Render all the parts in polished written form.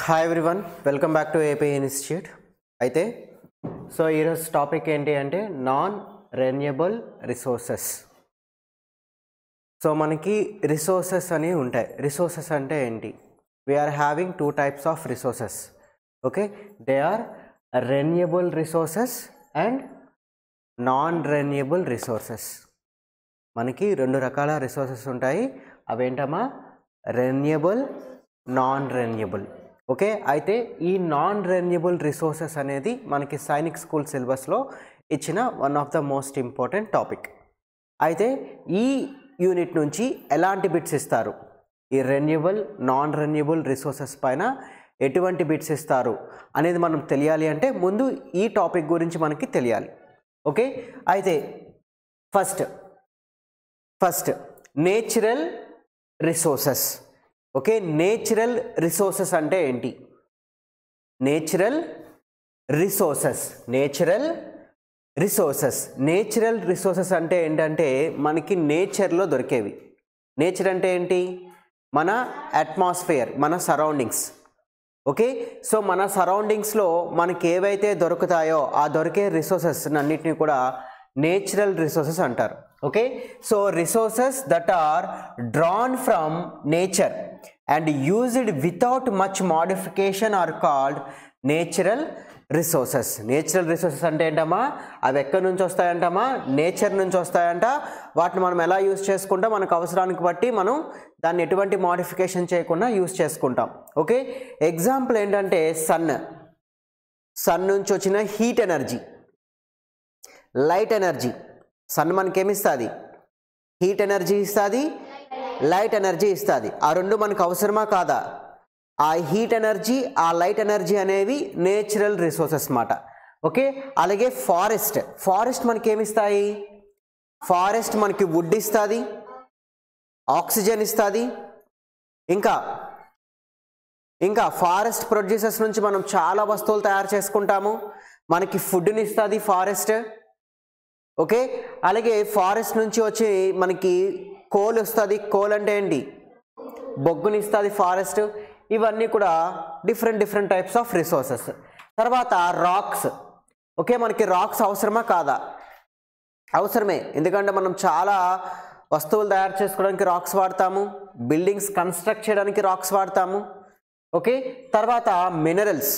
Hi everyone, welcome back to AP institute. అయితే ఈరోజు topic ఏంటి అంటే నాన్ రెన్యూబుల్ రిసోర్సెస్. మనకి రిసోర్సెస్ అని ఉంటాయి. రిసోర్సెస్ అంటే ఏంటి? We're having two types of resources. Okay, they are renewable resources and non renewable resources. మనకి రెండు రకాల రిసోర్సెస్ ఉంటాయి. అవేంటమ్మా? Renewable, non renewable. ఓకే, అయితే ఈ నాన్ రెన్యూబుల్ రిసోర్సెస్ అనేది మనకి సైనిక్ స్కూల్ సిలబస్లో ఇచ్చిన one of the most important topic. అయితే ఈ యూనిట్ నుంచి ఎలాంటి బిట్స్ ఇస్తారు, ఈ రెన్యూబుల్ నాన్ రెన్యూబుల్ రిసోర్సెస్ పైన ఎటువంటి బిట్స్ ఇస్తారు అనేది మనం తెలియాలి అంటే ముందు ఈ టాపిక్ గురించి మనకి తెలియాలి. ఓకే, అయితే first natural resources. Okay, natural resources అంటే ఏంటి? నేచురల్ రిసోర్సెస్ అంటే ఏంటంటే మనకి నేచర్లో దొరికేవి. నేచర్ అంటే ఏంటి? మన అట్మాస్ఫియర్, మన సరౌండింగ్స్. ఓకే, మన సరౌండింగ్స్లో మనకి ఏవైతే దొరుకుతాయో ఆ దొరికే రిసోర్సెస్ అన్నిటిని కూడా నేచురల్ రిసోర్సెస్ అంటారు. Okay, resources that are drawn from nature and used without much modification are called natural resources. Natural resources అంటే ఏంటమ్మా? అవి ఎక్కడి నుంచి వస్తాయంటమ్మా? నేచర్ నుంచి వస్తాయంట. వాటిని మనం ఎలా యూజ్ చేసుకుంటాం? మనకు అవసరానికి బట్టి మనం దాన్ని ఎటువంటి మోడిఫికేషన్ చేయకుండా యూజ్ చేసుకుంటాం. ఓకే, ఎగ్జాంపుల్ ఏంటంటే సన్ నుంచి వచ్చిన heat energy, light energy. Sun మనకేమిస్తుంది? హీట్ ఎనర్జీ ఇస్తుంది, లైట్ ఎనర్జీ ఇస్తుంది. ఆ రెండు మనకు అవసరమా కాదా? ఆ హీట్ ఎనర్జీ, ఆ లైట్ ఎనర్జీ అనేవి నేచురల్ రిసోర్సెస్ మాట. ఓకే, అలాగే ఫారెస్ట్ మనకేమిస్తాయి? ఫారెస్ట్ మనకి వుడ్ ఇస్తుంది, ఆక్సిజన్ ఇస్తుంది. ఇంకా ఫారెస్ట్ ప్రొడ్యూసర్స్ నుంచి మనం చాలా వస్తువులు తయారు చేసుకుంటాము. మనకి ఫుడ్ని ఇస్తుంది ఫారెస్ట్. ఓకే, అలాగే ఫారెస్ట్ నుంచి వచ్చి మనకి కోల్ వస్తుంది. కోల్ అంటే ఏంటి? బొగ్గుని ఇస్తుంది ఫారెస్ట్. ఇవన్నీ కూడా డిఫరెంట్ టైప్స్ ఆఫ్ రిసోర్సెస్. తర్వాత రాక్స్. ఓకే, మనకి రాక్స్ అవసరమా కాదా? అవసరమే, ఎందుకంటే మనం చాలా వస్తువులు తయారు చేసుకోవడానికి రాక్స్ వాడతాము, బిల్డింగ్స్ కన్స్ట్రక్ట్ చేయడానికి రాక్స్ వాడతాము. ఓకే, తర్వాత మినరల్స్.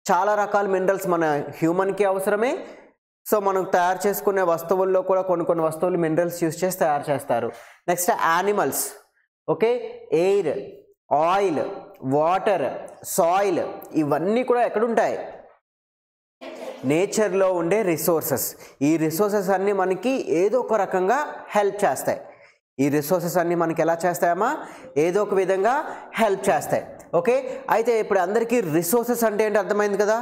చాలా రకాల మినరల్స్ మన హ్యూమన్కి అవసరమే. మనం తయారు చేసుకునే వస్తువుల్లో కూడా కొన్ని వస్తువులు మినరల్స్ యూజ్ చేసి తయారు చేస్తారు. Next animals. Okay, air, oil, water, soil, ఇవన్నీ కూడా ఎక్కడుంటాయి? నేచర్లో ఉండే రిసోర్సెస్. ఈ రిసోర్సెస్ అన్నీ మనకి ఏదో ఒక రకంగా హెల్ప్ చేస్తాయి. ఈ రిసోర్సెస్ అన్నీ మనకి ఎలా చేస్తాయమ్మా? ఏదో ఒక విధంగా హెల్ప్ చేస్తాయి. ఓకే, అయితే ఇప్పుడు అందరికీ రిసోర్సెస్ అంటే ఏంటి అర్థమైంది కదా?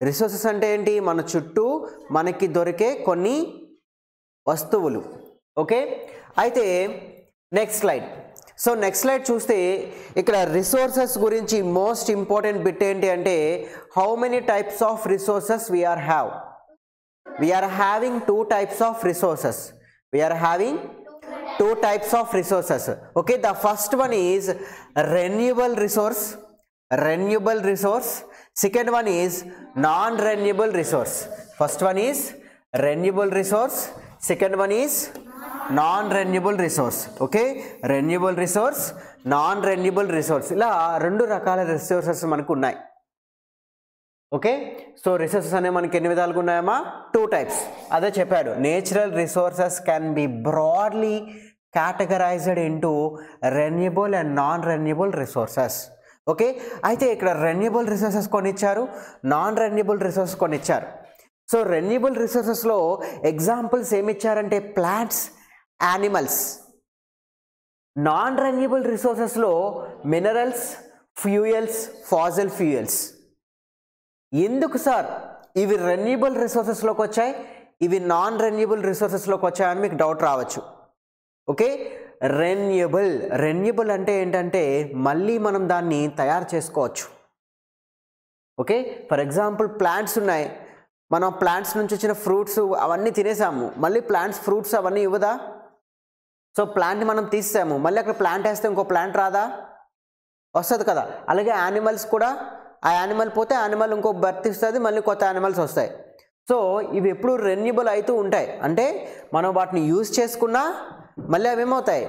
రిసోర్సెస్ అంటే ఏంటి? మన చుట్టూ మనకి దొరికే కొన్ని వస్తువులు. ఓకే, అయితే నెక్స్ట్ స్లైడ్ చూస్తే ఇక్కడ రిసోర్సెస్ గురించి మోస్ట్ ఇంపార్టెంట్ బిట్ ఏంటి అంటే how many types of resources we are having two types of resources. Okay, the first one is renewable resource. Second one is non-renewable resource. First one is renewable resource. Second one is non-renewable resource. Okay, renewable resource, non-renewable resource. ఇలా రెండు రకాల resources మనకు ఉన్నాయి. Okay, resources అనేవి మనకి ఎన్ని విధాలుగా ఉన్నాయమ్మా? Two types. అదే చెప్పాడు, natural resources can be broadly categorized into renewable and non-renewable resources. Okay, అయితే ఇక్కడ రెన్యూబుల్ రిసోర్సెస్ కొన్ని ఇచ్చారు, నాన్ రెన్యూబుల్ రిసోర్సెస్ కొన్ని ఇచ్చారు. రెన్యూబుల్ రిసోర్సెస్లో ఎగ్జాంపుల్స్ ఏమి ఇచ్చారంటే ప్లాంట్స్, యానిమల్స్. నాన్ రెన్యూబుల్ రిసోర్సెస్లో మినరల్స్, ఫ్యూయల్స్, ఫాసిల్ ఫ్యూయల్స్. ఎందుకు సార్ ఇవి రెన్యూబుల్ రిసోర్సెస్లోకి వచ్చాయి, ఇవి నాన్ రెన్యూబుల్ రిసోర్సెస్లోకి వచ్చాయని మీకు డౌట్ రావచ్చు. ఓకే, రెన్యూబుల్ అంటే ఏంటంటే మళ్ళీ మనం దాన్ని తయారు చేసుకోవచ్చు. ఓకే, ఫర్ ఎగ్జాంపుల్ ప్లాంట్స్ ఉన్నాయి, మనం ప్లాంట్స్ నుంచి వచ్చిన ఫ్రూట్స్ అవన్నీ తినేసాము, మళ్ళీ ప్లాంట్స్ ఫ్రూట్స్ అవన్నీ ఇవ్వదా? ప్లాంట్ని మనం తీసాము, మళ్ళీ అక్కడ ప్లాంట్ వేస్తే ఇంకో ప్లాంట్ రాదా? వస్తుంది కదా. అలాగే యానిమల్స్ కూడా, ఆ యానిమల్ పోతే యానిమల్ ఇంకో బర్త్ ఇస్తుంది, మళ్ళీ కొత్త యానిమల్స్ వస్తాయి. సో ఇవి ఎప్పుడు రెన్యూబుల్ అవుతూ ఉంటాయి. అంటే మనం వాటిని యూజ్ చేసుకున్నా మళ్ళీ అవి ఏమవుతాయి,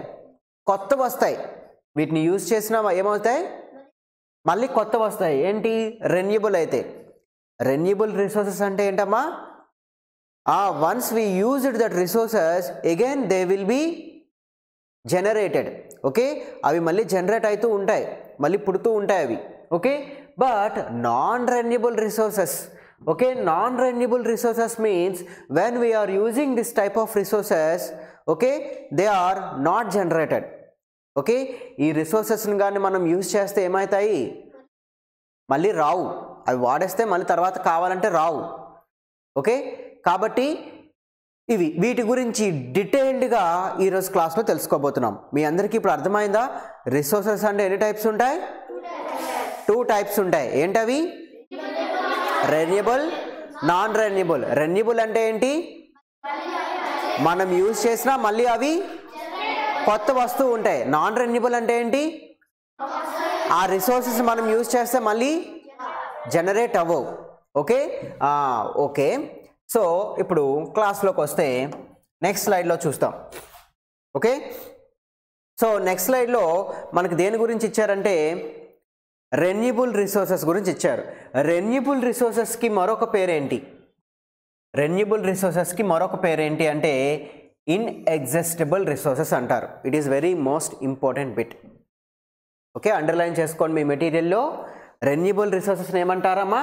కొత్తవి వస్తాయి. వీటిని యూజ్ చేసినా ఏమవుతాయి, మళ్ళీ కొత్తవి వస్తాయి. ఏంటి, రెన్యూబుల్ అయితే. రెన్యూబుల్ రిసోర్సెస్ అంటే ఏంటమ్మా, once we used that resources again they will be generated. Okay, అవి మళ్ళీ జనరేట్ అవుతూ ఉంటాయి, మళ్ళీ పుడుతూ ఉంటాయి అవి. Okay, but non renewable resources, okay, non renewable resources means when we are using this type of resources, okay, they are not generated. Okay, ఈ రిసోర్సెస్ని కానీ మనం యూజ్ చేస్తే ఏమవుతాయి, మళ్ళీ రావు. అవి వాడేస్తే మళ్ళీ తర్వాత కావాలంటే రావు. ఓకే, కాబట్టి వీటి గురించి డీటెయిల్డ్గా ఈరోజు క్లాస్లో తెలుసుకోబోతున్నాం. మీ అందరికీ ఇప్పుడు అర్థమైందా, రిసోర్సెస్ అంటే ఎన్ని టైప్స్ ఉంటాయి, 2 టైప్స్ ఉంటాయి. ఏంటవి, రెన్యూబుల్, నాన్ రెన్యూబుల్. రెన్యూబుల్ అంటే ఏంటి, మనం యూజ్ చేసినా మళ్ళీ అవి కొత్త వస్తువు ఉంటాయి. నాన్ రెన్యూబుల్ అంటే ఏంటి, ఆ రిసోర్సెస్ మనం యూజ్ చేస్తే మళ్ళీ జనరేట్ అవ్వవు. Okay, okay. సో ఇప్పుడు క్లాస్లోకి వస్తే నెక్స్ట్ స్లైడ్లో చూస్తాం. ఓకే, సో నెక్స్ట్ స్లైడ్లో మనకు దేని గురించి ఇచ్చారంటే రెన్యూబుల్ రిసోర్సెస్ గురించి ఇచ్చారు. రెన్యూబుల్ రిసోర్సెస్కి మరొక పేరేంటి, రెన్యూబుల్ రిసోర్సెస్కి మరొక పేరేంటి అంటే ఇన్ఎగ్జిస్టిబుల్ రిసోర్సెస్ అంటారు. It is very most important bit. Okay, underline చేసుకోండి మీ మెటీరియల్లో. రెన్యూబుల్ రిసోర్సెస్ని ఏమంటారమ్మా,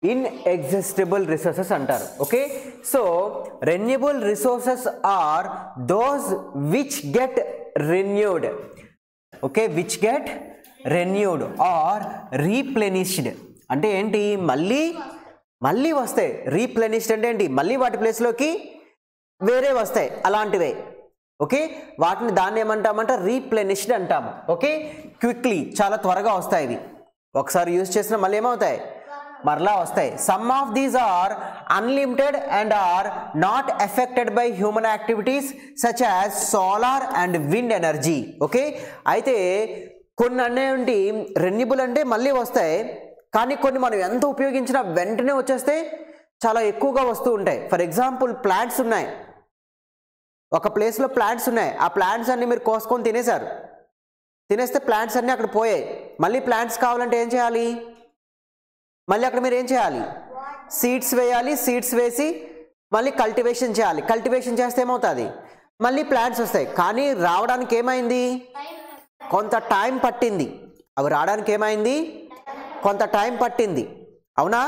ఇన్ఎగ్జిస్టిబుల్ రిసోర్సెస్ అంటారు. Okay, so renewable resources are those which get renewed. Okay, which get renewed are replenished. అంటే ఏంటి, మళ్ళీ వస్తాయి. రీప్లెనిష్డ్ అంటే ఏంటి, మళ్ళీ వాటి ప్లేస్లోకి వేరే వస్తాయి, అలాంటివే. ఓకే, దాన్ని ఏమంటామంటే రీప్లెనిష్డ్ అంటాము. ఓకే, క్విక్లీ, చాలా త్వరగా వస్తాయి ఇవి. ఒకసారి యూజ్ చేసిన మళ్ళీ ఏమవుతాయి, మరలా వస్తాయి. Some of these are unlimited and are not affected by human activities such as solar and wind energy. Okay, అయితే కొన్ని అనేవి రెన్యూబుల్ అంటే మళ్ళీ వస్తాయి, కానీ కొన్ని మనం ఎంత ఉపయోగించినా వెంటనే వచ్చేస్తే చాలా ఎక్కువగా వస్తూ ఉంటాయి. ఫర్ ఎగ్జాంపుల్ ప్లాంట్స్ ఉన్నాయి, ఒక ప్లేస్లో ప్లాంట్స్ ఉన్నాయి, ఆ ప్లాంట్స్ అన్ని మీరు కోసుకొని తినేశారు. తినేస్తే ప్లాంట్స్ అన్నీ అక్కడ పోయాయి. మళ్ళీ ప్లాంట్స్ కావాలంటే ఏం చేయాలి, మళ్ళీ అక్కడ మీరు ఏం చేయాలి, సీడ్స్ వేయాలి. సీడ్స్ వేసి మళ్ళీ కల్టివేషన్ చేయాలి. కల్టివేషన్ చేస్తే ఏమవుతుంది, మళ్ళీ ప్లాంట్స్ వస్తాయి. కానీ రావడానికి ఏమైంది, కొంత టైం పట్టింది. అవి రావడానికి ఏమైంది, కొంత టైం పట్టింది, అవునా.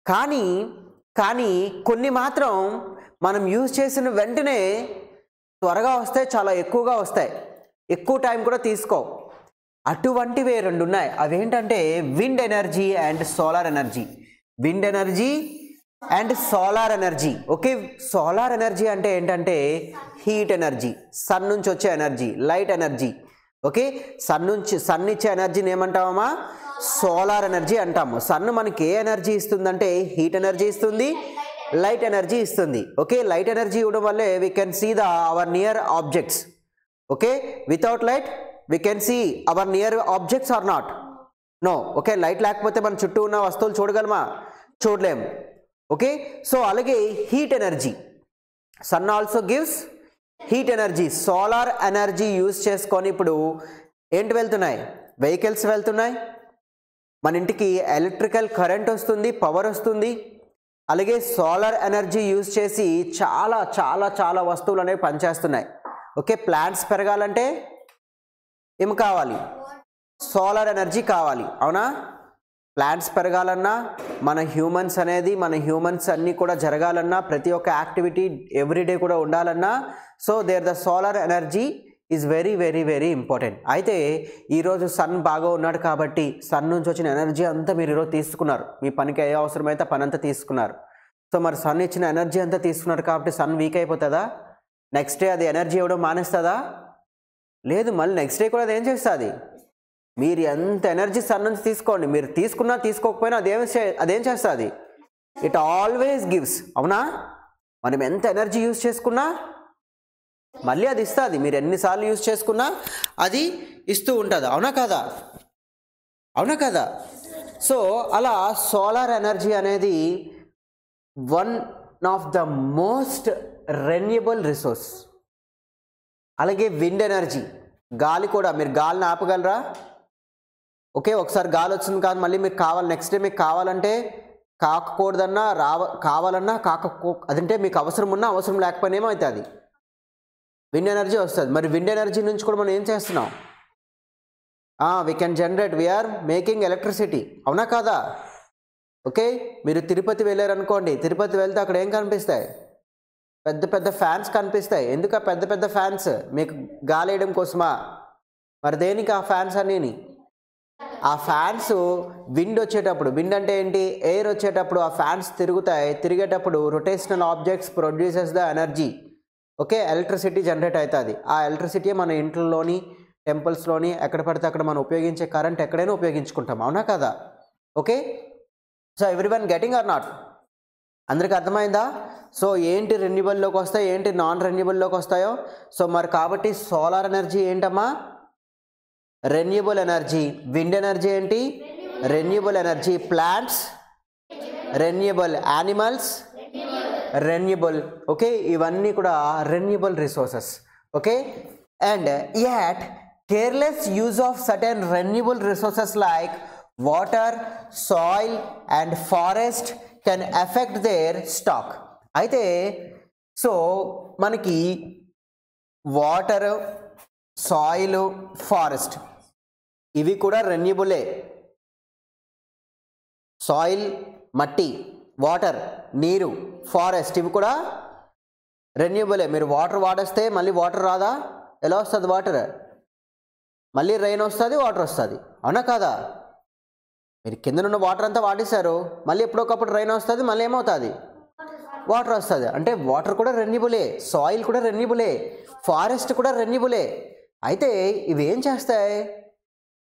కానీ కొన్ని మాత్రం మనం యూజ్ చేసిన వెంటనే త్వరగా వస్తాయి, చాలా ఎక్కువగా వస్తాయి, ఎక్కువ టైం కూడా తీసుకో. అటువంటివే 2 ఉన్నాయి. అవేంటంటే wind energy and solar energy. Wind energy and solar energy. Okay, solar energy అంటే ఏంటంటే హీట్ ఎనర్జీ, సన్ నుంచి వచ్చే energy, light energy. Okay, sun ఇచ్చే ఎనర్జీని ఏమంటామమ్మా, సోలార్ ఎనర్జీ అంటాము. సన్ మనకి ఏ ఎనర్జీ ఇస్తుందంటే హీట్ ఎనర్జీ ఇస్తుంది, లైట్ ఎనర్జీ ఇస్తుంది. ఓకే, లైట్ ఎనర్జీ ఇవ్వడం వల్లే we can see our near objects. Okay, without light we can see our near objects or not, no. Okay, light లేకపోతే మన చుట్టూ ఉన్న వస్తువులు చూడగలమా, చూడలేము. ఓకే, సో అలాగే heat energy, sun also gives heat energy. Solar energy use చేసుకొని ఇప్పుడు ఏంటి వెళ్తున్నాయి, వెహికల్స్ వెళ్తున్నాయి, మన ఇంటికి ఎలక్ట్రికల్ కరెంట్ వస్తుంది, పవర్ వస్తుంది. అలాగే సోలార్ ఎనర్జీ యూజ్ చేసి చాలా చాలా చాలా వస్తువులు అనేవి పనిచేస్తున్నాయి. ఓకే, ప్లాంట్స్ పెరగాలంటే ఏం కావాలి, సోలార్ ఎనర్జీ కావాలి, అవునా. ప్లాంట్స్ పెరగాలన్నా, మన హ్యూమన్స్ అన్నీ కూడా జరగాలన్నా, ప్రతి ఒక్క యాక్టివిటీ ఎవ్రీడే కూడా ఉండాలన్నా, so the solar energy is very very very important. అయితే ఈరోజు సన్ బాగా ఉన్నాడు కాబట్టి సన్ నుంచి వచ్చిన ఎనర్జీ అంతా మీరు ఈరోజు తీసుకున్నారు, మీ పనికి ఏ అవసరమైతే పని అంతా తీసుకున్నారు. సో మరి సన్ ఇచ్చిన ఎనర్జీ అంతా తీసుకున్నారు కాబట్టి సన్ వీక్ అయిపోతుందా, నెక్స్ట్ డే అది ఎనర్జీ ఇవ్వడం మానేస్తుందా, లేదు. మళ్ళీ నెక్స్ట్ డే కూడా అది ఏం చేస్తుంది, మీరు ఎంత ఎనర్జీ సన్ నుంచి తీసుకోండి, మీరు తీసుకున్నా తీసుకోకపోయినా అదేం చేస్తుంది, ఇట్ ఆల్వేస్ గివ్స్, అవునా. మనం ఎంత ఎనర్జీ యూజ్ చేసుకున్నా మళ్ళీ అది ఇస్తుంది. మీరు ఎన్నిసార్లు యూజ్ చేసుకున్నా అది ఇస్తూ ఉంటుంది. అవునా కదా? అవునా కదా? సో అలా సోలార్ ఎనర్జీ అనేది one of the most renewable resource. అలాగే విండ్ ఎనర్జీ, గాలి కూడా. మీరు గాలిని ఆపగలరా? ఓకే, ఒకసారి గాలి వచ్చింది కాదు, మళ్ళీ మీకు కావాలి, నెక్స్ట్ డే మీకు కావాలంటే కాకూడదన్నా కావాలన్నా అదంటే మీకు అవసరం ఉన్నా అవసరం లేకపోయినా ఏమవుతుంది, విండ్ ఎనర్జీ వస్తుంది. మరి విండ్ ఎనర్జీ నుంచి కూడా మనం ఏం చేస్తున్నాం? We can generate, we are making electricity. అవునా కాదా? ఓకే, మీరు తిరుపతి వెళ్ళారనుకోండి, తిరుపతి వెళ్తే అక్కడ ఏం కనిపిస్తాయి? పెద్ద పెద్ద ఫ్యాన్స్ కనిపిస్తాయి. ఎందుకు ఆ పెద్ద పెద్ద ఫ్యాన్స్? మీకు గాలి వేయడం కోసమా? మరి దేనికి ఆ ఫ్యాన్స్ అన్నీ? ఆ ఫ్యాన్స్ విండ్ వచ్చేటప్పుడు, విండ్ అంటే ఏంటి? ఎయిర్ వచ్చేటప్పుడు ఆ ఫ్యాన్స్ తిరుగుతాయి. తిరిగేటప్పుడు rotational objects produces the energy. Okay, electricity generate అవుతుంది. ఆ ఎలక్ట్రిసిటీ మన ఇంట్లోని, టెంపుల్స్లోని, ఎక్కడ పడితే అక్కడ మనం ఉపయోగించే కరెంట్ ఎక్కడైనా ఉపయోగించుకుంటాం. అవునా కదా? Okay, so everyone getting or not? అందరికి అర్థమైందా? సో ఏంటి రెన్యూబుల్లోకి వస్తాయి, ఏంటి నాన్ రెన్యూబుల్లోకి వస్తాయో. సో మరి కాబట్టి సోలార్ ఎనర్జీ ఏంటమ్మా? Renewable energy. విండ్ ఎనర్జీ ఏంటి? Renewable energy. Plants renewable, animals renewable. Okay, ఇవన్నీ కూడా renewable resources. Okay, and yet careless use of certain renewable resources like water, soil and forest can affect their stock. అయితే so మనకి water, soil, forest ఇవి కూడా రెన్యూబులే. Soil మట్టి, water నీరు, forest ఇవి కూడా రెన్యూబులే. మీరు వాటర్ వాడేస్తే మళ్ళీ వాటర్ రాదా? ఎలా వస్తుంది వాటర్? మళ్ళీ రెయిన్ వస్తుంది, వాటర్ వస్తుంది. అవునా కాదా? మీరు కిందనున్న వాటర్ అంతా వాడేశారు, మళ్ళీ ఎప్పుడొకప్పుడు రెయిన్ వస్తుంది, మళ్ళీ ఏమవుతుంది? వాటర్ వస్తుంది. అంటే వాటర్ కూడా రెన్యూబులే, సాయిల్ కూడా రెన్యూబులే, ఫారెస్ట్ కూడా రెన్యూబులే. అయితే ఇవి ఏం చేస్తాయి?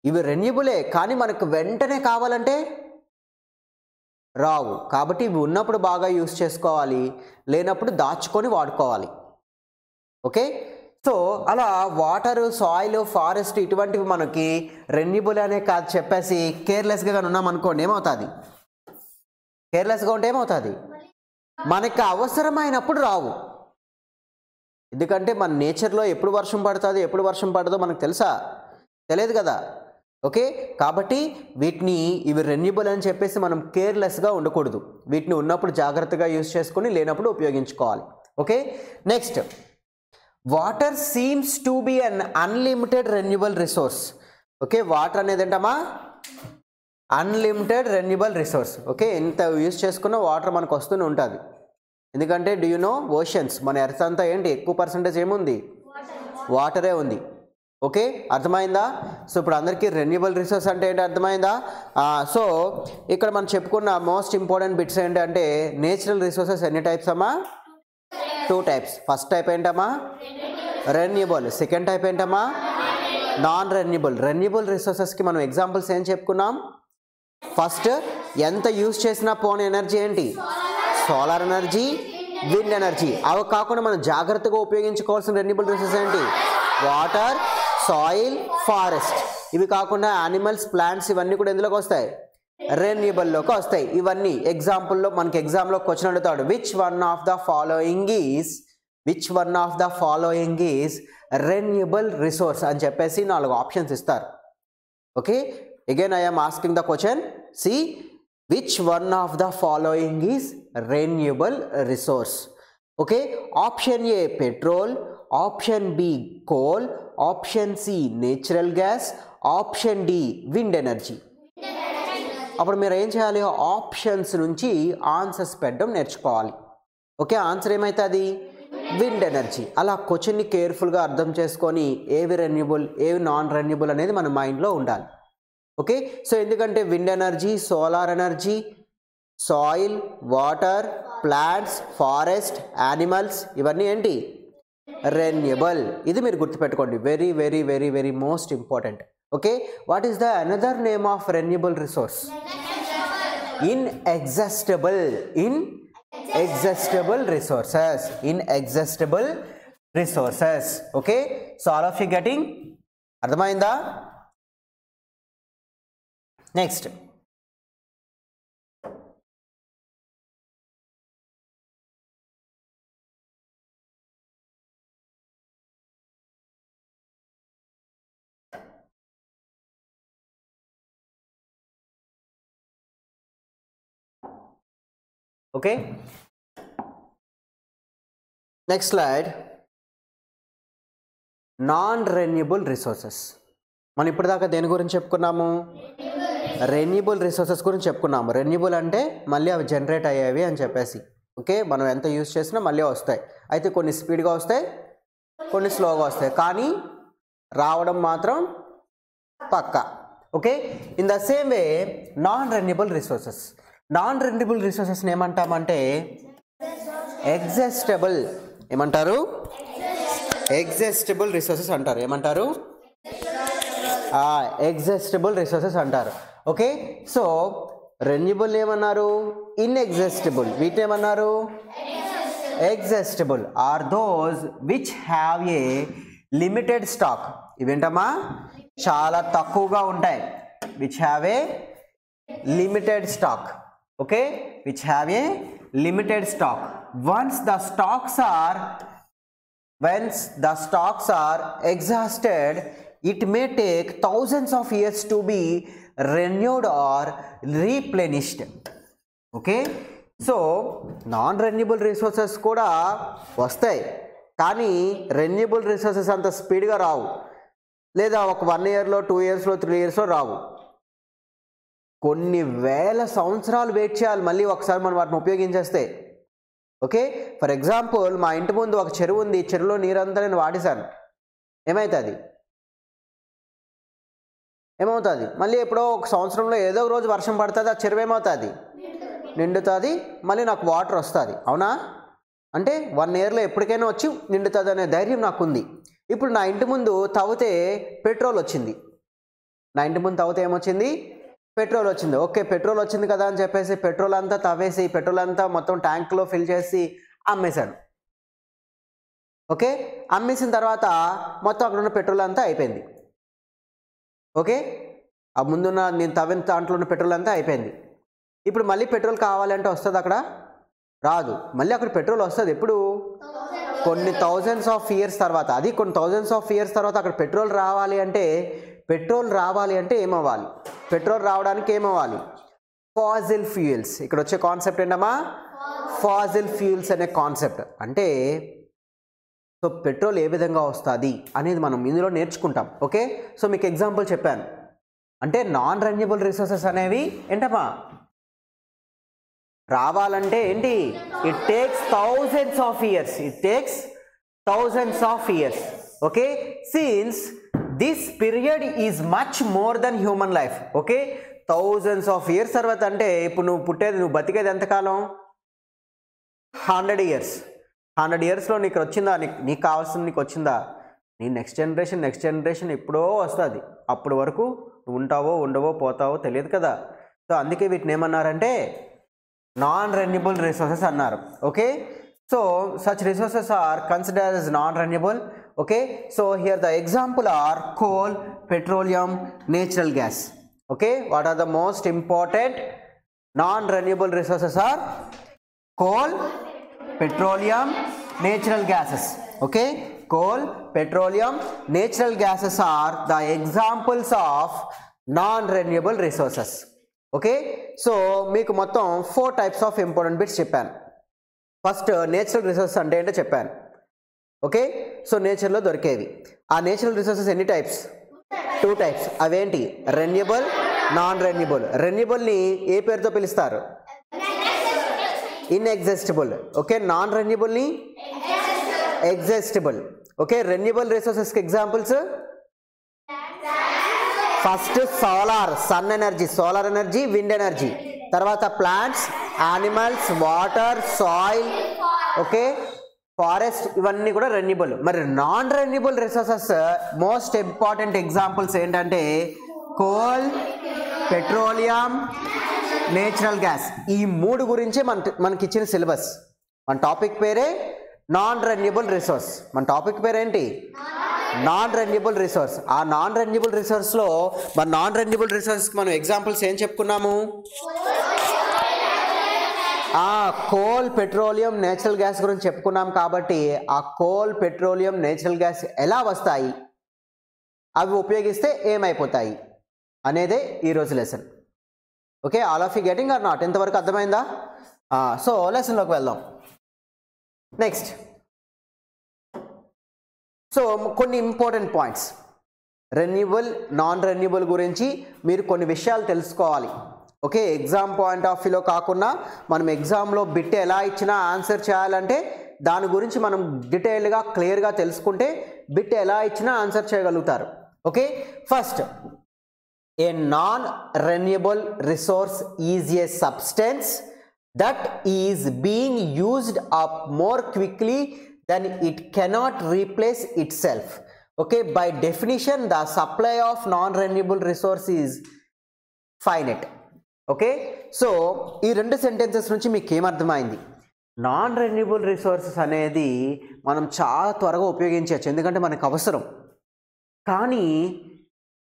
ఇవి రెన్యూబులే, కానీ మనకు వెంటనే కావాలంటే రావు. కాబట్టి ఇవి ఉన్నప్పుడు బాగా యూస్ చేసుకోవాలి, లేనప్పుడు దాచుకొని వాడుకోవాలి. ఓకే, సో అలా వాటర్, సాయిల్, ఫారెస్ట్ ఇటువంటివి మనకి రెన్యూబుల్ అనే కాదు చెప్పేసి కేర్లెస్గా ఉన్నాం అనుకోండి, ఏమవుతుంది? కేర్లెస్గా ఉంటే ఏమవుతుంది? మనకి అవసరమైనప్పుడు రావు. ఎందుకంటే మన నేచర్లో ఎప్పుడు వర్షం పడుతుంది, ఎప్పుడు వర్షం పడదో మనకు తెలుసా? తెలియదు కదా. ఓకే, కాబట్టి ఇవి రెన్యూబుల్ అని చెప్పేసి మనం కేర్లెస్గా ఉండకూడదు. వీటిని ఉన్నప్పుడు జాగ్రత్తగా యూజ్ చేసుకొని, లేనప్పుడు ఉపయోగించుకోవాలి. Okay, next, water seems to be an unlimited renewable resource. Okay, water అనేది ఏంటమ్మా? Unlimited renewable resource. ఓకే, ఎంత యూజ్ చేసుకున్నా వాటర్ మనకు వస్తూనే ఉంటుంది. ఎందుకంటే డూ యూ నో, ఓషన్స్, మన ఎర్త్ అంతా ఏంటి ఎక్కువ పర్సంటేజ్ ఏముంది? వాటరే ఉంది. ఓకే, అర్థమైందా? సో ఇప్పుడు అందరికీ రెన్యూబుల్ రిసోర్స్ అంటే ఏంటి అర్థమైందా? సో ఇక్కడ మనం చెప్పుకున్న మోస్ట్ ఇంపార్టెంట్ బిట్స్ ఏంటంటే, నేచురల్ రిసోర్సెస్ ఎన్ని టైప్స్ అమ్మా? 2 టైప్స్. ఫస్ట్ టైప్ ఏంటమ్మా? రెన్యూబుల్. సెకండ్ టైప్ ఏంటమ్మా? Non renewable. రెన్యూబుల్ రిసోర్సెస్కి మనం ఎగ్జాంపుల్స్ ఏం చెప్పుకున్నాం? ఫస్ట్, ఎంత యూజ్ చేసినా పోని ఎనర్జీ ఏంటి? Solar energy, wind energy. అవి కాకుండా మనం జాగ్రత్తగా ఉపయోగించుకోవాల్సిన రెన్యూబుల్ రిసోర్సెస్ ఏంటి? Water, soil, forest. ఇవి కాకుండా యానిమల్స్, ప్లాంట్స్ ఇవన్నీ కూడా ఎందులోకి వస్తాయి? రెన్యూబుల్లోకి వస్తాయి. ఇవన్నీ ఎగ్జాంపుల్లో మనకి ఎగ్జామ్లో క్వశ్చన్ అడుగుతాడు, which one of the following is renewable resource అని చెప్పేసి 4 ఆప్షన్స్ ఇస్తారు. Okay, again I am asking the question, see which one of the following is renewable resource. Okay, option A petrol, option B coal, option C natural gas, option D wind energy. అప్పుడు మీరు ఏం చేయాలి? Options నుంచి answers పెట్టడం నేర్చుకోవాలి. Okay, answer ఏమవుతుంది? Wind energy. అలా క్వశ్చన్ని కేర్ఫుల్గా అర్థం చేసుకొని ఏవి రెన్యూబుల్, ఏవి నాన్ రెన్యూబుల్ అనేది మన మైండ్లో ఉండాలి. ఓకే, సో ఎందుకంటే wind energy, solar energy, soil, water, plants, forest, animals ఇవన్నీ ఏంటి? రెన్యూబుల్. ఇది మీరు గుర్తుపెట్టుకోండి, very very very very most important. Okay, what is the another name of renewable resource? inexhaustible resources. Inexhaustible resources. Okay, so all of you getting అర్థమైందా? Next okay, next slide. Non renewable resources. మనం ఇప్పటిదాకా దేని గురించి చెప్పుకున్నాము? Renewable resources గురించి చెప్పుకున్నాము. Renewable అంటే మళ్ళీ అవి జనరేట్ అయ్యేవి అని చెప్పేసి. ఓకే, మనం ఎంత యూజ్ చేసినా మళ్ళీ వస్తాయి. అయితే కొన్ని స్పీడ్గా వస్తాయి, కొన్ని స్లోగా వస్తాయి, కానీ రావడం మాత్రం పక్కా. Okay, in the same way non renewable resources. Non renewable రిసోర్సెస్ని ఏమంటామంటే ఎగ్జాస్టబుల్. ఏమంటారు? ఎగ్జాస్టబుల్ రిసోర్సెస్ అంటారు. ఏమంటారు? ఎగ్జాస్టబుల్ రిసోర్సెస్ అంటారు. ఓకే, సో రెన్యూబుల్ ఏమన్నారు? ఇన్ఎగ్జాస్టబుల్. వీటిని ఏమన్నారు? Exhaustible are those which have a limited stock. ఇవేంటమ్మా? చాలా తక్కువగా ఉంటాయి. Which have a limited stock. Okay, which have a limited stock. Once the stocks are exhausted, it may take thousands of years to be renewed or replenished. Okay, so non renewable resources కూడా వస్తాయి, కానీ renewable resources అంత స్పీడ్గా రావు, లేదా ఒక 1 ఇయర్లో 2 ఇయర్స్లో 3 ఇయర్స్లో రావు. కొన్ని వేల సంవత్సరాలు వెయిట్ చేయాలి మళ్ళీ ఒకసారి మనం వాటిని ఉపయోగించేస్తే. ఓకే, ఫర్ ఎగ్జాంపుల్ మా ఇంటి ముందు ఒక చెరువు ఉంది. చెరువులో నీరంతా నేను వాడేశాను. ఏమవుతుంది? మళ్ళీ ఎప్పుడో ఒక సంవత్సరంలో ఏదో ఒక రోజు వర్షం పడుతుంది, ఆ చెరువు ఏమవుతుంది? నిండుతుంది, మళ్ళీ నాకు వాటర్ వస్తుంది. అవునా? అంటే 1 ఇయర్లో ఎప్పటికైనా వచ్చి నిండుతుంది అనే ధైర్యం నాకు ఉంది. ఇప్పుడు నా ఇంటి ముందు తవ్వితే పెట్రోల్ వచ్చింది. నా ఇంటి ముందు తవ్వితే ఏమొచ్చింది? పెట్రోల్ వచ్చింది. ఓకే, పెట్రోల్ వచ్చింది కదా అని చెప్పేసి పెట్రోల్ అంతా తవ్వేసి పెట్రోల్ అంతా మొత్తం ట్యాంక్లో ఫిల్ చేసి అమ్మేశాను. ఓకే, అమ్మేసిన తర్వాత మొత్తం అక్కడ ఉన్న పెట్రోల్ అంతా అయిపోయింది. ఓకే, ఆ ముందున్న నేను తవ్విన దాంట్లో ఉన్న పెట్రోల్ అంతా అయిపోయింది. ఇప్పుడు మళ్ళీ పెట్రోల్ కావాలంటే వస్తుంది? అక్కడ రాదు. మళ్ళీ అక్కడ పెట్రోల్ వస్తుంది ఎప్పుడు? కొన్ని థౌజండ్స్ ఆఫ్ ఇయర్స్ తర్వాత. అది కొన్ని థౌజండ్స్ ఆఫ్ ఇయర్స్ తర్వాత అక్కడ పెట్రోల్ రావాలి అంటే ఏమవ్వాలి? పెట్రోల్ రావడానికి ఏమవ్వాలి? Fossil fuels. ఇక్కడ వచ్చే కాన్సెప్ట్ ఏంటమ్మా? ఫాజిల్ ఫ్యూయల్స్ అనే కాన్సెప్ట్. అంటే సో పెట్రోల్ ఏ విధంగా వస్తుంది అనేది మనం ఇందులో నేర్చుకుంటాం. ఓకే, సో మీకు ఎగ్జాంపుల్ చెప్పాను. అంటే నాన్ రెన్యూబుల్ రిసోర్సెస్ అనేవి ఏంటమ్మా రావాలంటే ఏంటి? It takes thousands of years. Okay, since this period is much more than human life. Okay, thousands of years తర్వాత అంటే ఇప్పుడు నువ్వు బతికేది ఎంతకాలం? 100 ఇయర్స్. 100 ఇయర్స్లో నీకు వచ్చిందా? నీకు కావాల్సింది నీకు వచ్చిందా? నీ నెక్స్ట్ జనరేషన్ ఎప్పుడో వస్తుంది. అప్పటి వరకు నువ్వు ఉంటావో ఉండవో పోతావో తెలియదు కదా. సో అందుకే వీటిని ఏమన్నారంటే నాన్ రెన్యూబుల్ రిసోర్సెస్ అన్నారు. Okay, so such resources are considered as non-renewable. Okay, so here the example are coal, petroleum, natural gas. Okay, what are the most important non-renewable resources? Are coal, petroleum, natural gases. Okay, coal, petroleum, natural gases are the examples of non-renewable resources. Okay, so మీకు మొత్తం 4 types of important bits చెప్పాను. First natural resources అంటే ఏంటో చెప్పాను. Okay, so నేచర్లో దొరికేవి. ఆ natural resources ఎన్ని టైప్స్? 2 టైప్స్. అవేంటి? Renewable, non renewable. రెన్యూబుల్ని ఏ పేరుతో పిలుస్తారు? ఇన్ఎగ్జాస్టిబుల్. ఓకే, నాన్ రెన్యూబుల్ని ఎగ్జాస్టిబుల్. ఓకే, రెన్యూబుల్ రిసోర్సెస్కి examples first solar, sun energy, solar energy, wind energy. తర్వాత plants, animals, water, soil, okay, forest, ఇవన్నీ కూడా రెన్యూబుల్. మరి non renewable resources most important examples ఏంటంటే కోల్, పెట్రోలియం, నేచురల్ గ్యాస్. ఈ 3 గురించే మనకి ఇచ్చిన సిలబస్. మన టాపిక్ పేరే నాన్ రెన్యూబుల్ రిసోర్స్. మన టాపిక్ పేరు ఏంటి? Non renewable resource. ఆ నాన్ రెన్యూబుల్ రిసోర్స్లో మన నాన్ రెన్యూబుల్ రిసోర్స్కి మనం ఎగ్జాంపుల్స్ ఏం చెప్పుకున్నాము? కోల్, పెట్రోలియం, నేచురల్ గ్యాస్ గురించి చెప్పుకున్నాం. కాబట్టి ఆ కోల్, పెట్రోలియం, నేచురల్ గ్యాస్ ఎలా వస్తాయి, అవి ఉపయోగిస్తే ఏమైపోతాయి అనేదే ఈరోజు lesson. Okay, all of you getting or not? ఇంతవరకు అర్థమైందా? సో లెసన్లోకి వెళ్దాం. నెక్స్ట్, సో కొన్ని important points renewable, non renewable గురించి మీరు కొన్ని విషయాలు తెలుసుకోవాలి. ఓకే, ఎగ్జామ్ పాయింట్ ఆఫ్ వ్యూలో కాకుండా మనం ఎగ్జామ్లో బిట్ ఎలా ఇచ్చినా ఆన్సర్ చేయాలంటే దాని గురించి మనం డీటెయిల్గా క్లియర్గా తెలుసుకుంటే బిట్ ఎలా ఇచ్చినా ఆన్సర్ చేయగలుగుతారు. Okay, first, A non renewable resource is a substance that is being used up more quickly than it cannot replace itself. Okay, by definition the supply of non-renewable resource is finite. Okay, so ఈ రెండు sentences నుంచి మీకు ఏమర్థమైంది? Non renewable resources అనేది మనం చాలా త్వరగా ఉపయోగించవచ్చు, ఎందుకంటే మనకు అవసరం. కానీ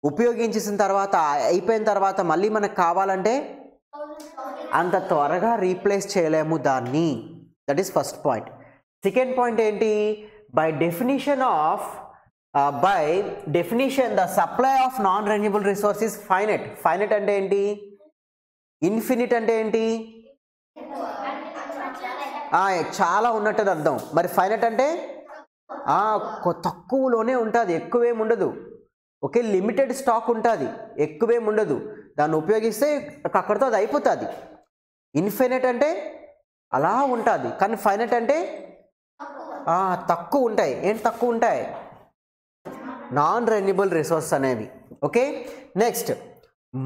ఉపయోగించేసిన తర్వాత, అయిపోయిన తర్వాత మళ్ళీ మనకు కావాలంటే అంత త్వరగా రీప్లేస్ చేయలేము దాన్ని. That is first point. Second point ఏంటి? By definition the supply of non renewable resource is finite. Finite అంటే ఏంటి? ఇన్ఫినిట్ అంటే ఏంటి? చాలా ఉన్నట్టు అర్థం. మరి ఫైనైట్ అంటే తక్కువలోనే ఉంటుంది, ఎక్కువేం ఉండదు. ఓకే, లిమిటెడ్ స్టాక్ ఉంటుంది, ఎక్కువేం ఉండదు. దాన్ని ఉపయోగిస్తే అక్కడితో అది అయిపోతుంది. ఇన్ఫినిట్ అంటే అలా ఉంటుంది, కానీ ఫైనైట్ అంటే తక్కువ ఉంటాయి. ఏంటి తక్కువ ఉంటాయి? నాన్ రెన్యూబుల్ రిసోర్స్ అనేవి. Okay, next,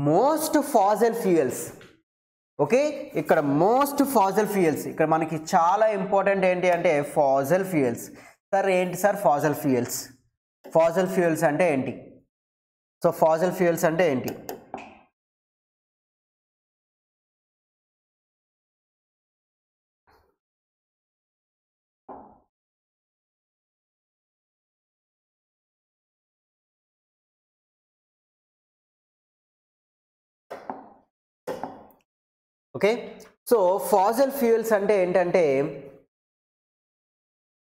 most fossil fuels. Okay, ఇక్కడ మోస్ట్ ఫాసిల్ ఫ్యూయల్స్ ఇక్కడ మనకి చాలా ఇంపార్టెంట్. ఏంటి అంటే ఫాసిల్ ఫ్యూయల్స్. సార్ ఏంటి sir fossil fuels? Fossil fuels అంటే ఏంటి? సో ఫాసిల్ ఫ్యూయల్స్ అంటే ఏంటి? ఓకే, సో ఫాసిల్ ఫ్యూయల్స్ అంటే ఏంటంటే,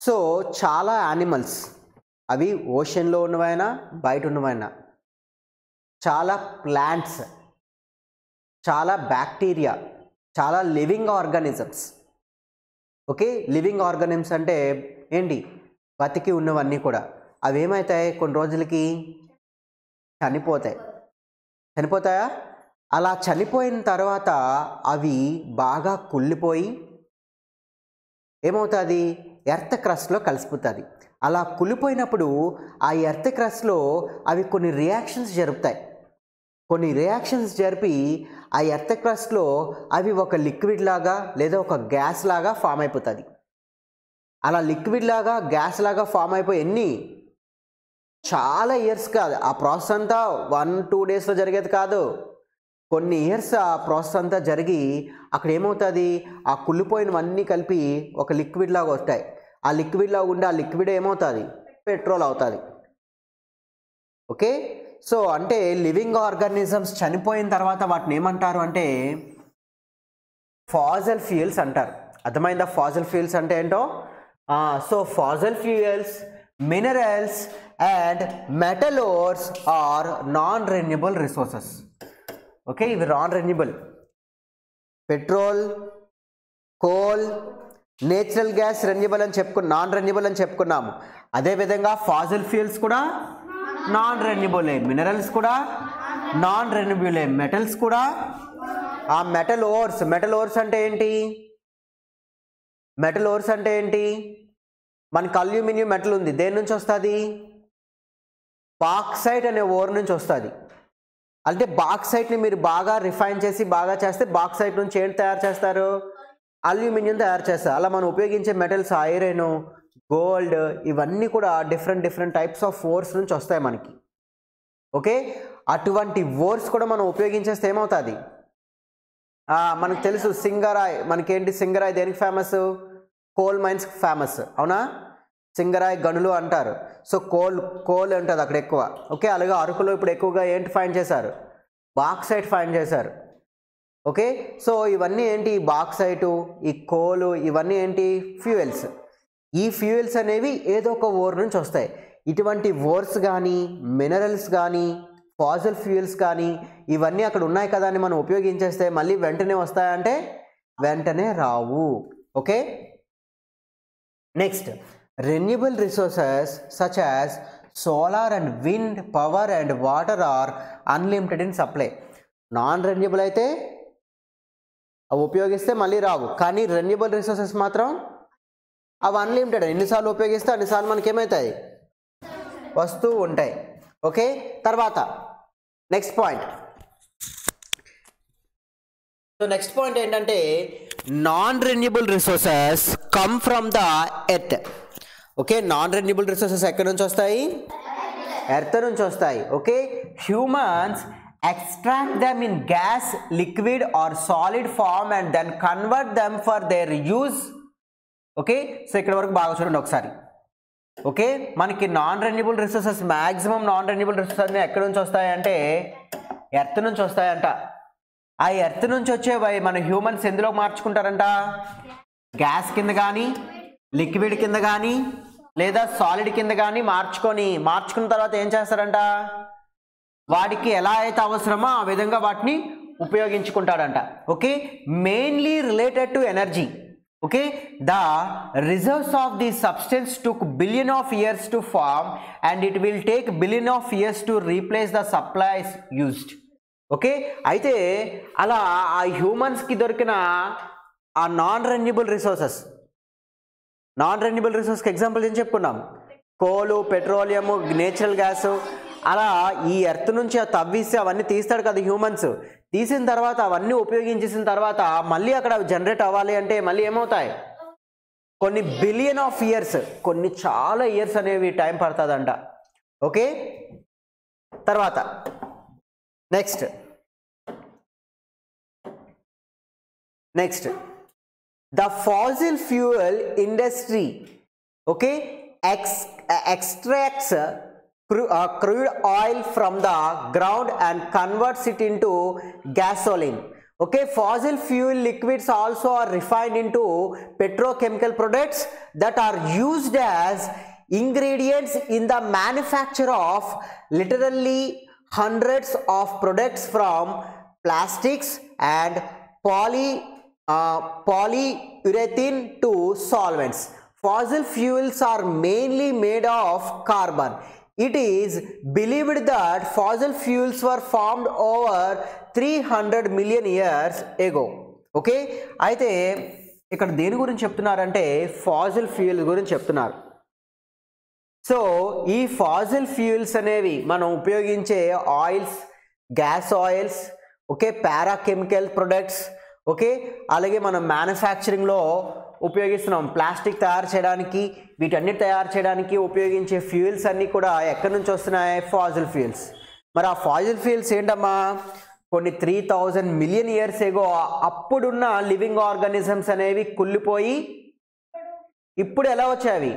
సో చాలా యానిమల్స్, అవి ఓషన్లో ఉన్నవైనా బయట ఉన్నవైనా, చాలా ప్లాంట్స్, చాలా బ్యాక్టీరియా, చాలా living organisms. Okay, living organisms అంటే ఏంటి? బతికి ఉన్నవన్నీ కూడా. అవి ఏమవుతాయి? కొన్ని రోజులకి చనిపోతాయా? అలా చనిపోయిన తర్వాత అవి బాగా కుళ్ళిపోయి ఏమవుతుంది? ఎర్త్ క్రస్ట్లో కలిసిపోతుంది. అలా కుళ్ళిపోయినప్పుడు ఆ ఎర్త్ క్రస్ట్లో అవి కొన్ని రియాక్షన్స్ జరుపుతాయి. కొన్ని రియాక్షన్స్ జరిపి ఆ ఎర్త్ క్రస్ట్లో అవి ఒక లిక్విడ్ లాగా లేదా ఒక గ్యాస్ లాగా ఫామ్ అయిపోతుంది. అలా లిక్విడ్ లాగా, గ్యాస్ లాగా ఫామ్ అయిపోయి చాలా ఇయర్స్ కాదు, ఆ ప్రాసెస్ అంతా 1-2 డేస్లో జరిగేది కాదు. కొన్ని ఇయర్స్ ఆ ప్రాసెస్ అంతా జరిగి అక్కడ ఏమవుతుంది? ఆ కుళ్ళిపోయినవన్నీ కలిపి ఒక లిక్విడ్ లాగా వస్తాయి. ఆ లిక్విడ్ లాగా ఉండి ఆ లిక్విడ్ ఏమవుతుంది? పెట్రోల్ అవుతుంది. ఓకే, సో అంటే లివింగ్ ఆర్గానిజమ్స్ చనిపోయిన తర్వాత వాటిని ఏమంటారు అంటే ఫాసిల్ ఫ్యూయల్స్ అంటారు. అర్థమైందా ఫాసిల్ ఫ్యూయల్స్ అంటే ఏంటో? So fossil fuels, minerals and metal ores are non renewable resources. Okay, ఇవి non renewable. Petrol, coal, natural gas renewable అని నాన్ రెన్యూబుల్ అని చెప్పుకున్నాము. అదేవిధంగా ఫాసిల్ ఫ్యూయల్స్ కూడా నాన్ రెన్యూబులే, మినరల్స్ కూడా నాన్ రెన్యూబులే, మెటల్స్ కూడా. ఆ మెటల్ ఓర్స్ అంటే ఏంటి? మెటల్ ఓర్స్ అంటే ఏంటి? మనకి అల్యూమినియం మెటల్ ఉంది, దేని నుంచి వస్తుంది? బాక్సైట్ అనే ఓర్ నుంచి వస్తుంది. అంటే బాక్సైట్ని మీరు బాగా రిఫైన్ చేసి బాగా చేస్తే బాక్సైట్ నుంచి ఏంటి తయారు చేస్తారు? అల్యూమినియం తయారు చేస్తారు. అలా మనం ఉపయోగించే మెటల్స్ ఐరన్, గోల్డ్, ఇవన్నీ కూడా డిఫరెంట్ టైప్స్ ఆఫ్ ఓర్స్ నుంచి వస్తాయి మనకి. ఓకే, అటువంటి ఓర్స్ కూడా మనం ఉపయోగించేస్తే ఏమవుతుంది? మనకు తెలుసు సింగరాయ్. మనకేంటి సింగరాయ్ దేనికి ఫేమస్? కోల్ మైన్స్ ఫేమస్, అవునా? సింగరాయ్ గనులు అంటారు. సో కోల్ ఉంటుంది అక్కడ ఎక్కువ. ఓకే, అలాగే అరకులో ఇప్పుడు ఎక్కువగా ఏంటి ఫైండ్ చేశారు? బాక్సైట్ ఫైండ్ చేశారు. ఓకే, సో ఇవన్నీ ఏంటి? బాక్సైటు, ఈ కోలు, ఇవన్నీ ఏంటి? ఫ్యూయల్స్. ఈ ఫ్యూయల్స్ అనేవి ఏదో ఒక ఓర్ నుంచి వస్తాయి. ఇటువంటి ఓర్స్ కానీ, మినరల్స్ కానీ, ఫాసిల్ ఫ్యూయల్స్ కానీ ఇవన్నీ అక్కడ ఉన్నాయి కదా అని మనం ఉపయోగించేస్తే మళ్ళీ వెంటనే వస్తాయంటే వెంటనే రావు. Okay, next renewable resources such as solar and wind power and water are unlimited in supply. Non renewable అయితే అవి ఉపయోగిస్తే మళ్ళీ రావు, కానీ రెన్యూబుల్ రిసోర్సెస్ మాత్రం అవి అన్లిమిటెడ్. ఎన్నిసార్లు ఉపయోగిస్తే అన్నిసార్లు మనకి ఏమవుతాయి? వస్తూ ఉంటాయి. ఓకే, తర్వాత next point. So next point ఏంటంటే non renewable resources come from the earth. Okay, non renewable resources ఎక్కడి నుంచి వస్తాయి? ఎర్త్ నుంచి వస్తాయి. Okay, humans extract them in gas, liquid or solid form and then convert them for their use. Okay, so ఇక్కడ వరకు బాగా చూడండి ఒకసారి. ఓకే, మనకి non renewable resources maximum non renewable resources అన్నీ ఎక్కడి నుంచి వస్తాయంటే ఎర్త్ నుంచి వస్తాయంట. ఆ ఎర్త్ నుంచి వచ్చేవి మన హ్యూమన్స్ ఎందులో మార్చుకుంటారంట? గ్యాస్ కింద కానీ, లిక్విడ్ కింద కానీ, లేదా సాలిడ్ కింద కానీ మార్చుకున్న తర్వాత ఏం చేస్తారంట? వాడికి ఎలా అయితే అవసరమో ఆ విధంగా వాటిని ఉపయోగించుకుంటాడంట. Okay, mainly related to energy. Okay, the reserves of the substance took billion of years to form and it will take billion of years to replace the supplies used. Okay, అయితే అలా ఆ హ్యూమన్స్కి దొరికిన ఆ నాన్ రెన్యూబుల్ రిసోర్స్కి ఎగ్జాంపుల్ ఏం చెప్పుకున్నాం? కోలు, petroleum, natural gas. అలా ఈ ఎర్త్ నుంచి తవ్విస్తే అవన్నీ తీస్తాడు కదా హ్యూమన్స్. తీసిన తర్వాత అవన్నీ ఉపయోగించేసిన తర్వాత మళ్ళీ అక్కడ జనరేట్ అవ్వాలి అంటే మళ్ళీ ఏమవుతాయి? కొన్ని బిలియన్ ఆఫ్ ఇయర్స్, కొన్ని చాలా ఇయర్స్ అనేవి టైం పడుతుందంట. ఓకే, తర్వాత next the fossil fuel industry. Okay, extracts crude oil from the ground and converts it into gasoline. Okay, fossil fuel liquids also are refined into petrochemical products that are used as ingredients in the manufacture of literally hundreds of products from plastics and polyurethane to solvents. Fossil fuels are mainly made of carbon. It is believed that fossil fuels were formed over 300 million years ago. Okay, అయితే ఇక్కడ దేని గురించి చెప్తున్నారంటే fossil fuel గురించి చెప్తున్నారు. So ఈ fossil fuels అనేవి మనం ఉపయోగించే oils, gas oils, okay, petrochemical products, okay, అలాగే మనం మ్యానుఫ్యాక్చరింగ్లో ఉపయోగిస్తున్నాం. ప్లాస్టిక్ తయారు చేయడానికి, వీటన్నిటి తయారు చేయడానికి ఉపయోగించే ఫ్యూయల్స్ అన్నీ కూడా ఎక్కడి నుంచి వస్తున్నాయి? Fossil fuels. మరి ఆ ఫాసిల్ ఫ్యూయల్స్ ఏంటమ్మా? కొన్ని 3000 మిలియన్ ఇయర్స్ ఎగో అప్పుడున్న లివింగ్ ఆర్గానిజమ్స్ అనేవి కుళ్ళిపోయి ఇప్పుడు ఎలా వచ్చాయి?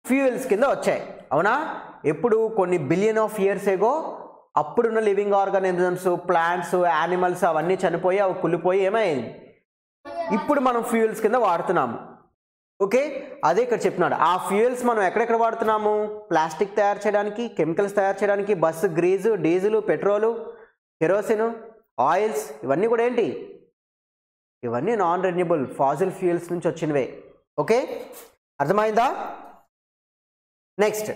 ఫ్యూయల్స్ కింద వచ్చాయి, అవునా? ఎప్పుడు? కొన్ని బిలియన్ ఆఫ్ ఇయర్స్ ఎగో అప్పుడున్న లివింగ్ ఆర్గానిజమ్స్, ప్లాంట్స్, యానిమల్స్ అవన్నీ చనిపోయి అవి కుళ్ళిపోయి ఏమైంది? ఇప్పుడు మనం ఫ్యూయల్స్ కింద వాడుతున్నాము. ఓకే, అదే ఇక్కడ చెప్తున్నాడు. ఆ ఫ్యూయల్స్ మనం ఎక్కడెక్కడ వాడుతున్నాము? ప్లాస్టిక్ తయారు చేయడానికి, కెమికల్స్ తయారు చేయడానికి, bus grease, diesel, petrol, kerosene, oils, ఇవన్నీ కూడా ఏంటి? ఇవన్నీ నాన్ రెన్యూబుల్ ఫాసిల్ ఫ్యూయల్స్ నుంచి వచ్చినవే. ఓకే, అర్థమైందా? Next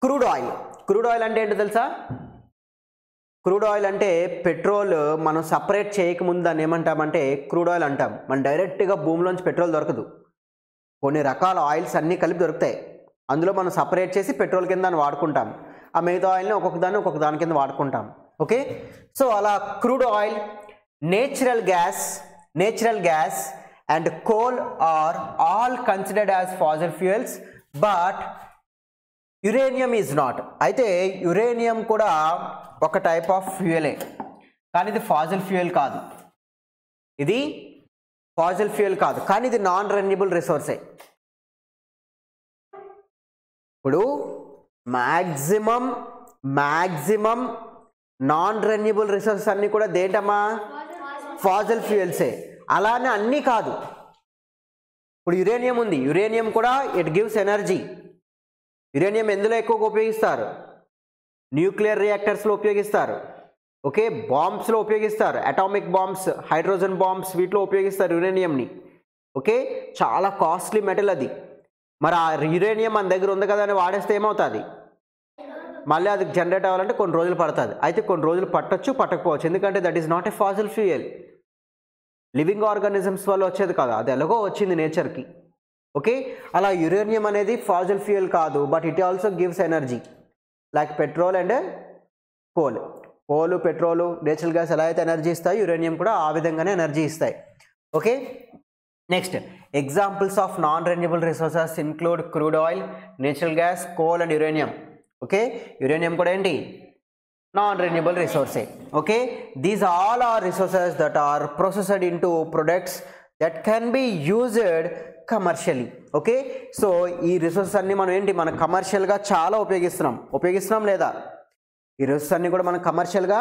crude oil. Crude oil అంటే ఏంటో తెలుసా? క్రూడ్ ఆయిల్ అంటే పెట్రోల్ మనం సపరేట్ చేయకముందు దాన్ని ఏమంటామంటే క్రూడ్ ఆయిల్ అంటాం. మనం డైరెక్ట్గా భూమిలోంచి పెట్రోల్ దొరకదు, కొన్ని రకాల ఆయిల్స్ అన్నీ కలిపి దొరుకుతాయి. అందులో మనం సపరేట్ చేసి పెట్రోల్ కింద దాన్ని వాడుకుంటాం. ఆ మిగతా ఆయిల్ని ఒక్కొక్క దాని కింద వాడుకుంటాం. ఓకే, సో అలా crude oil, natural gas and coal are all considered as fossil fuels, but uranium is not. అయితే యురేనియం కూడా ఒక టైప్ ఆఫ్ ఫ్యూయలే, కానీ ఇది ఫాసిల్ ఫ్యూయల్ కాదు. ఇది ఫాసిల్ ఫ్యూయల్ కాదు, కానీ ఇది నాన్ రెన్యూబుల్ రిసోర్సే. ఇప్పుడు మ్యాక్సిమం నాన్ రెన్యూబుల్ రిసోర్సెస్ అన్నీ కూడా దేంటమ్మా? ఫాసిల్ ఫ్యూయల్సే. అలానే అన్నీ కాదు. ఇప్పుడు యురేనియం ఉంది, యురేనియం కూడా ఇట్ గివ్స్ ఎనర్జీ. యురేనియం ఎందులో ఎక్కువగా ఉపయోగిస్తారు? న్యూక్లియర్ రియాక్టర్స్లో ఉపయోగిస్తారు. ఓకే, బాంబ్స్లో ఉపయోగిస్తారు, అటామిక్ బాంబ్స్, హైడ్రోజన్ బాంబ్స్, వీటిలో ఉపయోగిస్తారు యురేనియంని. ఓకే, చాలా కాస్ట్లీ మెటల్ అది. మరి ఆ యురేనియం మన దగ్గర ఉంది కదా అని వాడేస్తే ఏమవుతుంది? మళ్ళీ అది జనరేట్ అవ్వాలంటే కొన్ని రోజులు పడుతుంది. అయితే కొన్ని రోజులు పట్టొచ్చు, పట్టకపోవచ్చు, ఎందుకంటే that is not a fossil fuel. Living organisms వల్ల వచ్చేది కాదు, అది ఎలాగో వచ్చింది నేచర్కి. ఓకే, అలా యురేనియం అనేది ఫాసిల్ ఫ్యూయల్ కాదు, but it also gives energy like petrol and coal. కోలు, పెట్రోలు, నేచురల్ గ్యాస్ ఎలా అయితే ఎనర్జీ ఇస్తాయి, యురేనియం కూడా ఆ విధంగానే ఎనర్జీ ఇస్తాయి. Okay, next examples of non renewable resources include crude oil, natural gas, coal and uranium. Okay, uranium కూడా ఏంటి? నాన్ రెన్యూబుల్ రిసోర్సే. Okay, these all are resources that are processed into products that can be used commercially. Okay, so ఈ resources అన్ని మనం ఏంటి, మనం కమర్షియల్గా చాలా ఉపయోగిస్తున్నాం లేదా? ఈ రిసోర్సెస్ అన్ని కూడా మనం కమర్షియల్గా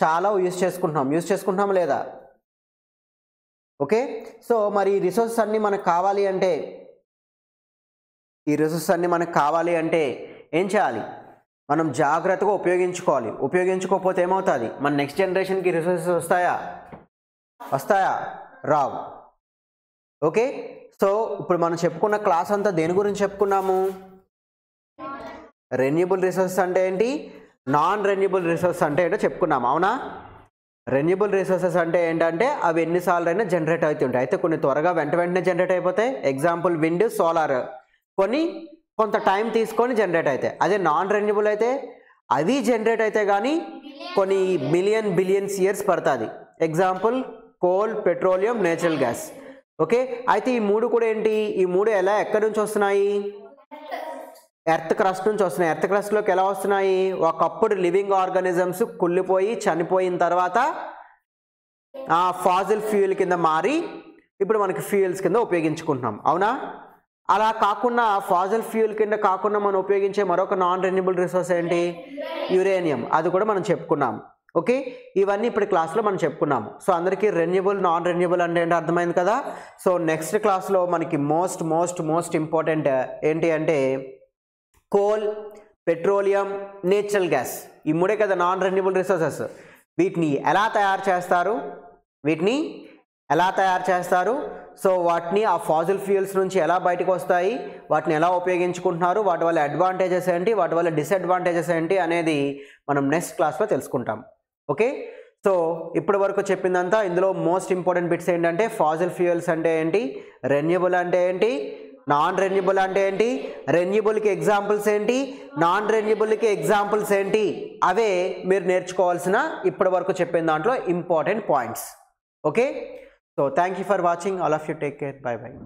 చాలా యూజ్ చేసుకుంటున్నాం లేదా? ఓకే, సో మరి ఈ రిసోర్సెస్ అన్ని మనకు కావాలి అంటే ఏం చేయాలి? మనం జాగ్రత్తగా ఉపయోగించుకోవాలి. ఉపయోగించుకోకపోతే ఏమవుతుంది? మన నెక్స్ట్ జనరేషన్కి రిసోర్సెస్ వస్తాయా? రావు. ఓకే, సో ఇప్పుడు మనం చెప్పుకున్న క్లాస్ అంతా దేని గురించి చెప్పుకున్నాము? రెన్యూబుల్ రిసోర్సెస్ అంటే ఏంటి, నాన్ రెన్యూబుల్ రిసోర్సెస్ అంటే ఏంటో చెప్పుకున్నాము, అవునా? రెన్యూబుల్ రిసోర్సెస్ అంటే ఏంటంటే అవి ఎన్నిసార్లు అయినా జనరేట్ అవుతుంటాయి. అయితే కొన్ని త్వరగా వెంటనే జనరేట్ అయిపోతాయి. Example wind, solar. కొంత టైం తీసుకొని జనరేట్ అవుతాయి. అదే నాన్ రెన్యూబుల్ అయితే అవి జనరేట్ అయితే కానీ కొన్ని బిలియన్స్ ఇయర్స్ పడుతుంది. Example coal, petroleum, natural gas. Okay, అయితే ఈ మూడు కూడా ఏంటి? ఈ మూడు ఎక్కడి నుంచి వస్తున్నాయి? ఎర్త్ క్రస్ట్ నుంచి వస్తున్నాయి. ఎర్త్ క్రస్ట్లోకి ఎలా వస్తున్నాయి? ఒకప్పుడు లివింగ్ ఆర్గానిజమ్స్ కుళ్ళిపోయి చనిపోయిన తర్వాత ఆ ఫాసిల్ ఫ్యూయల్ కింద మారి ఇప్పుడు మనకి ఫ్యూయల్స్ కింద ఉపయోగించుకుంటున్నాం, అవునా? అలా కాకుండా ఫాసిల్ ఫ్యూయల్ కింద కాకుండా మనం ఉపయోగించే మరొక నాన్ రెన్యూబుల్ రిసోర్స్ ఏంటి? యురేనియం. అది కూడా మనం చెప్పుకున్నాం. ఓకే, ఇవన్నీ ఇప్పుడు క్లాస్లో మనం చెప్పుకున్నాము. సో అందరికీ రెన్యూబుల్, నాన్ రెన్యూబుల్ అంటే ఏంటో అర్థమైంది కదా? సో నెక్స్ట్ క్లాస్లో మనకి మోస్ట్ ఇంపార్టెంట్ ఏంటి అంటే కోల్, పెట్రోలియం, నేచురల్ గ్యాస్. ఈ మూడే కదా నాన్ రెన్యూబుల్ రిసోర్సెస్. వీటిని ఎలా తయారు చేస్తారు? సో వాటిని ఆ ఫాసిల్ ఫ్యూయల్స్ నుంచి ఎలా బయటకు వస్తాయి, వాటిని ఎలా ఉపయోగించుకుంటున్నారు, వాటి వల్ల అడ్వాంటేజెస్ ఏంటి, వాటి వల్ల డిసడ్వాంటేజెస్ ఏంటి అనేది మనం నెక్స్ట్ క్లాస్లో తెలుసుకుంటాం. ఓకే, సో ఇప్పటి వరకు చెప్పిందంతా ఇందులో మోస్ట్ ఇంపార్టెంట్ బిట్స్ ఏంటంటే ఫాసిల్ ఫ్యూయల్స్ అంటే ఏంటి, రెన్యూబుల్ అంటే ఏంటి, నాన్ రెన్యూబుల్ అంటే ఏంటి, రెన్యూబుల్కి ఎగ్జాంపుల్స్ ఏంటి, నాన్ రెన్యూబుల్కి ఎగ్జాంపుల్స్ ఏంటి, అవే మీరు నేర్చుకోవాల్సిన ఇప్పటి వరకు చెప్పిన దాంట్లో important points. Okay, so thank you for watching. All of you take care. Bye bye.